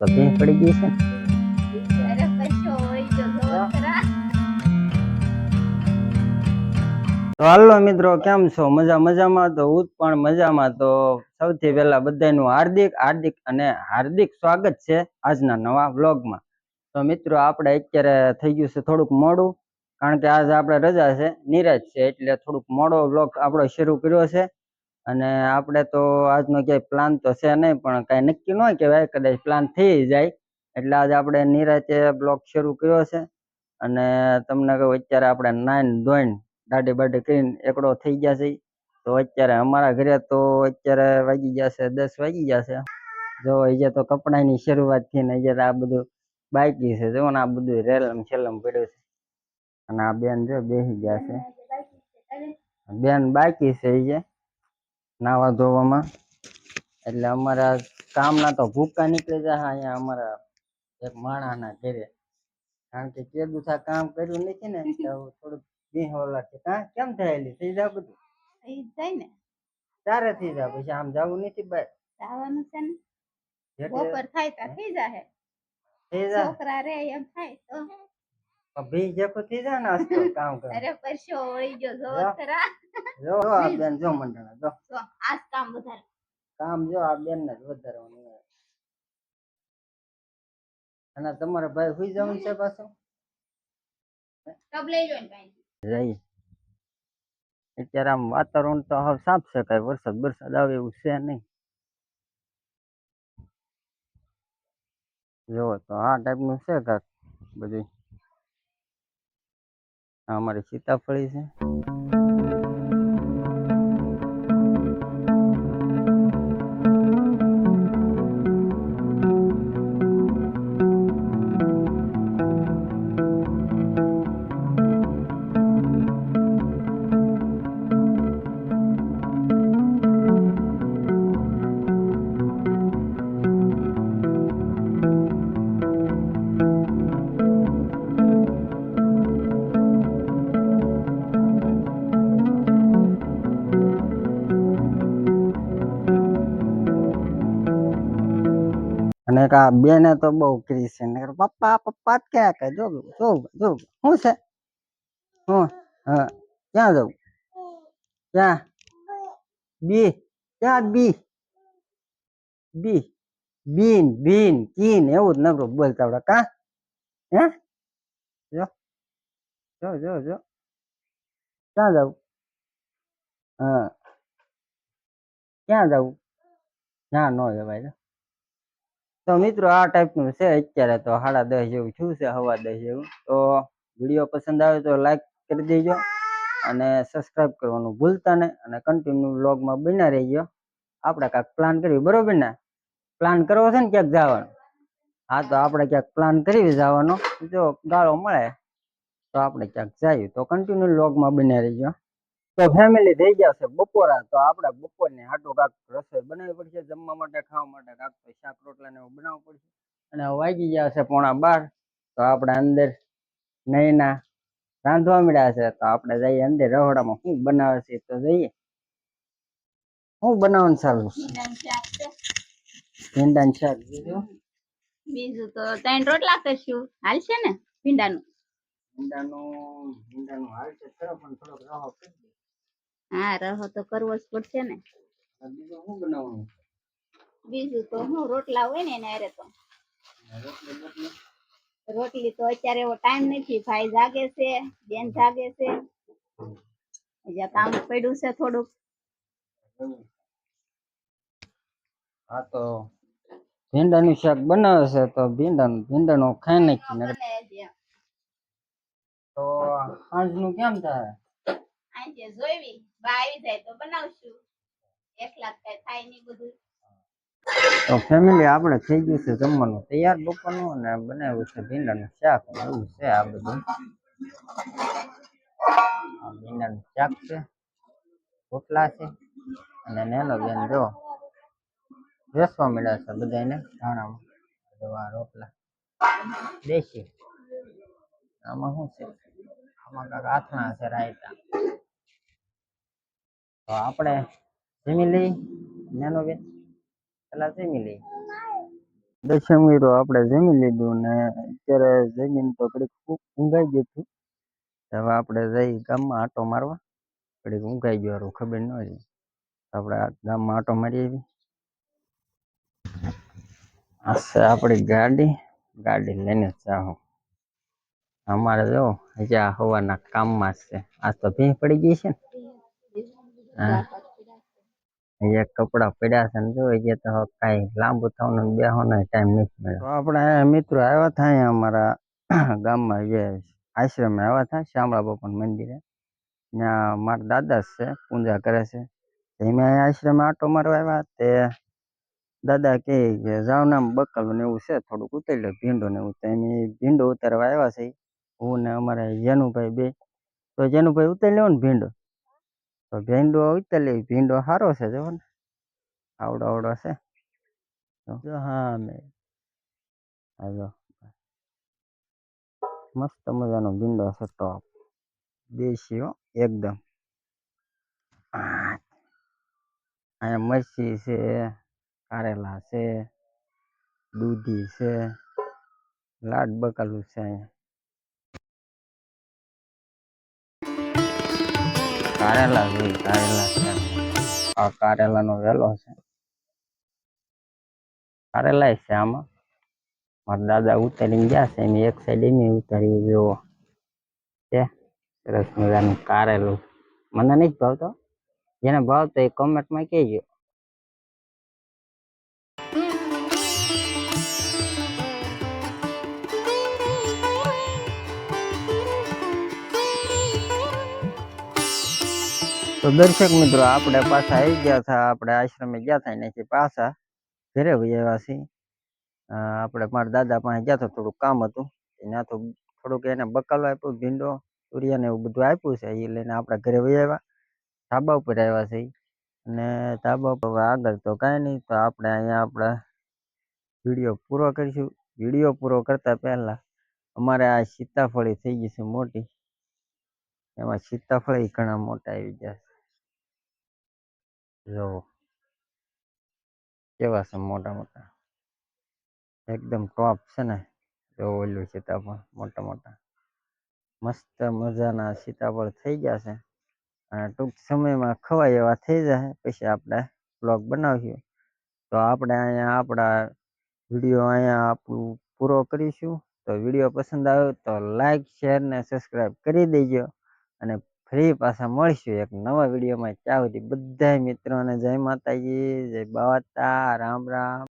તો ભીંસ પડી ગઈ છે. તો હાલો મિત્રો, કેમ છો? મજામાં? તો હું પણ મજામાં. તો સૌથી પહેલા બધાનું હાર્દિક સ્વાગત છે આજના નવા વ્લોગમાં. તો મિત્રો, આપણે અત્યારે થઈ ગયું છે થોડુંક મોડું, કારણ કે આજે આપણે રજા છે, નિરાશ છે, એટલે થોડુંક મોડો વ્લોગ આપણો શરૂ કર્યો છે. અને આપણે તો આજનો ક્યાંય પ્લાન તો છે નહીં, પણ કાંઈ નક્કી ન કહેવાય, કદાચ પ્લાન થઈ જાય. એટલે આજે આપણે નિરાતે બ્લોગ શરૂ કર્યો છે. અને તમને કહું, અત્યારે આપણે નાઈન ધોઈને દાઢી બાઢી કરીને એકડો થઈ ગયા છે. તો અત્યારે અમારા ઘરે તો અત્યારે વાગી ગયા છે 10 વાગી ગયા છે. જો અહીંયા તો કપડાની શરૂઆત થઈને અહીંયા આ બધું બાકી છે. જો ને આ બધું રેલમ છેલમ પડ્યું છે. અને આ બેન જો બેસી ગયા છે. બેન બાકી છે એ નાવા ધોવામાં. એટલે અમારા કામના તો ભૂકા નીકળી જાય અહીંયા અમારા એક માણસના ઘરે. કારણ કે કેદુથા કામ કર્યું નથી ને, તો થોડુંક બેહવા છે. કેમ થયેલી થઈ જાય બધું? થઈ જાય ને, તારે થઈ જાય. પછી આમ જવું નથી બહાર, જવાનું છે ને. બપોર થાય તો થઈ જાય. છોકરા રે એમ થાય તો ભી જેકો થઈ જાય ને આસ્તો કામ કરે. અરે પરસો વળી ગયો જો ખરા. જો આ બેન જો મંડણા જો આજ કામ વધારે કામ જો આ બેન ને જ વધારવાનું. અને તમારા ભાઈ સુઈ જવાનું છે પાછું. તબ લઈ લો ને ભાઈ. અત્યારે આમ વાતાવરણ તો હવે સાફ છે, કઈ વરસાદ આવે એવું છે નહીં. જો તો આ ટાઈપનું છે કાંક બધું. અમારી સીતાફળી છે. અને આ બેને તો બહુ કરી છે. પપ્પા ક્યાં કે જો શું છે? હું હા ક્યાં જવું? ક્યાં બી? ક્યાં બીન કીન એવું જ નકરું બોલતા આવડે કા? હે જો ક્યાં જવું? હા ક્યાં જવું? ના નો જવાય. તો મિત્રો, આ ટાઈપનું છે અત્યારે. તો 10:30 જેવું થયું છે, 10:15 જેવું. તો વિડીયો પસંદ આવે તો લાઈક કરી દેજો અને સબસ્ક્રાઈબ કરવાનું ભૂલતા નહીં. અને કન્ટિન્યુ વ્લોગમાં બન્યા રહેજો. આપણે કાંઈક પ્લાન કર્યું, બરોબર ને? પ્લાન કરવો છે ને ક્યાંક જવાનો? હા, તો આપણે ક્યાંક પ્લાન કરી જવાનો. જો ગાળો મળે તો આપણે ક્યાંક જઈએ. તો કન્ટિન્યુ વ્લોગમાં બન્યા રહેજો. તો ફેમિલી થઈ ગયા છે બપોરા. તો આપણે બપોરની હાટું કાંક રસોઈ બનાવવી પડશે, જમવા માટે, ખાવા માટે કાંક તો શાક રોટલા ને એવું બનાવવું પડશે. અને વાગી ગયા છે 11:15. તો આપણે અંદર નઈના રાંધવા મળ્યા છે. તો આપણે જઈએ અંદર રહોડામાં. શું બનાવે છે તો જઈએ. શું બનાવવાનું ચાલુ છે? ભીંડાનું શાક. બીજું તો 3 રોટલા કરશું. હાલશે ને? ભીંડાનું હાલશે ખરો, પણ થોડોક રहो કરી દે. હા, રहो તો કરવો જ પડશે ને. બીજું શું બનાવવાનું? બીજું તો હું રોટલા હોય ને એને અરે તો રોટલી તો અત્યારે એવો ટાઈમ નથી. ભાઈ જાગે છે, બેન જાગે છે, હજી કામ પડ્યું છે થોડુંક. હા, તો ભીંડાનું શાક બનાવે છે. તો ભીંડાનું ખાઈ નાખી. તો આજનું કેમ થાય? આજે જોઈવી બા આવી જાય તો બનાવશું. એકલા કઈ થાય નહીં બધું. તો ફેમિલી, આપણે થઈ ગયું છે જમવાનું તૈયાર બપોરનું, અને બનાવ્યું છે ભીંડાનું શાક. એવું છે આ બધું. ભીંડાનું શાક છે, રોટલા છે, અને નેનો બેન જો વેસવા મળ્યા છે બધાને ધાણામાં. રોટલા દેશી. આમાં શું છે? આમાં કાંક આથણા છે, રાયતા. તો આપણે જમી લઈ. નેનો બેન પેલા જમી લઈ. દર્શન મિત્રો આપણે જમી લીધું ને અત્યારે જમીન તો ઘડીક ઊંઘાઈ ગયું હતું. હવે આપણે જઈ ગામમાં આટો મારવા. ઘડીક ઊંઘાઈ ગયો હારું ખબર ન રહી. આપણે આ ગામમાં આટો મારી આવી. આ છે આપણી ગાડી લઈને જાઉં. અમારે જો હજી આ હવારના કામમાં છે. આજ તો ભીંસ પડી ગઈ છે ને. હા અહીંયા કપડા પડ્યા છે ને જો અહીંયા તો કાંઈ લાંબુ થવાનો બેહવાનો ટાઈમ નથી મળ્યો. તો આપણે મિત્રો આવ્યા હતા અહીંયા અમારા ગામમાં જે આશ્રમે આવ્યા હતા શામળા બાપાના મંદિરે. ત્યાં મારા દાદા છે પૂજા કરે છે. એમાં આશ્રમે આટો મારવા આવ્યા તે દાદા કહે કે જાવ ને આમ બકલ ને એવું છે થોડુંક ઉતારી લો ભીંડો ને એવું. તો એમ ભીંડો ઉતારવા આવ્યા છે. હું ને અમારે જેનુભાઈ બે. તો જેનુભાઈ ઉતારી લેવો ને ભીંડો. તો ભીંડો ઉતારી લેવી. ભીંડો સારો છે જો ને આવડો છે. જો હા મેં હાલો મસ્ત મજાનો ભીંડો છે ટોપ દેશી હો એકદમ. અહીંયા મરચી છે, કારેલા છે, દૂધી છે, લાડ બકાલું છે. અહીંયા કારેલા છે છે. આ કારેલાનો વેલો છે. કારેલા છે આમાં. મારા દાદા ઉતારીને ગયા છે એની એક સાઈડ એની ઉતારી જેવો છે. સરસ મજાનું કારેલું. મને નથી ભાવતો. જેને ભાવતો એ કોમેન્ટમાં કહેજો. તો દર્શક મિત્રો આપણે પાછા આવી ગયા હતા. આપણે આશ્રમે ગયા હતા એનાથી પાછા ઘરે આવ્યા છીએ. આપણે મારા દાદા પાસે ગયા હતા થોડુંક કામ હતું. એના તો થોડુંક એને બકાલો આપ્યો ભીંડો તુરિયા ને એવું બધું આપ્યું છે. એ લઈને આપણે ઘરે આવ્યા. ધાબા ઉપર આવ્યા છે અને ધાબા ઉપર આગળ તો કાંઈ નહીં. તો આપણે અહીંયા આપણે વિડીયો પૂરો કરીશું. વિડીયો પૂરો કરતા પહેલા અમારે આ સીતાફળી થઈ ગઈ છે મોટી. એમાં સીતાફળી ઘણા મોટા આવી ગયા છે. જો કેવા છે મોટા મોટા એકદમ ટોપ છે ને. જો ઓલું સીતાફળ મોટા મોટા મસ્ત મજાના સીતાફળ થઈ ગયા છે. અને ટૂંક સમયમાં ખવાય એવા થઈ જાય પછી આપણે બ્લોગ બનાવીશું. તો આપણે અહીંયા આપણા વિડીયો અહીંયા આપણું પૂરો કરીશું. તો વિડીયો પસંદ આવ્યો તો લાઈક શેર ને સબસ્ક્રાઈબ કરી દેજો. અને ફરી પાછા મળીશું એક નવા વિડીયોમાં. ત્યાં સુધી બધા મિત્રોને જય માતાજી, જય બાવાતા, રામ રામ.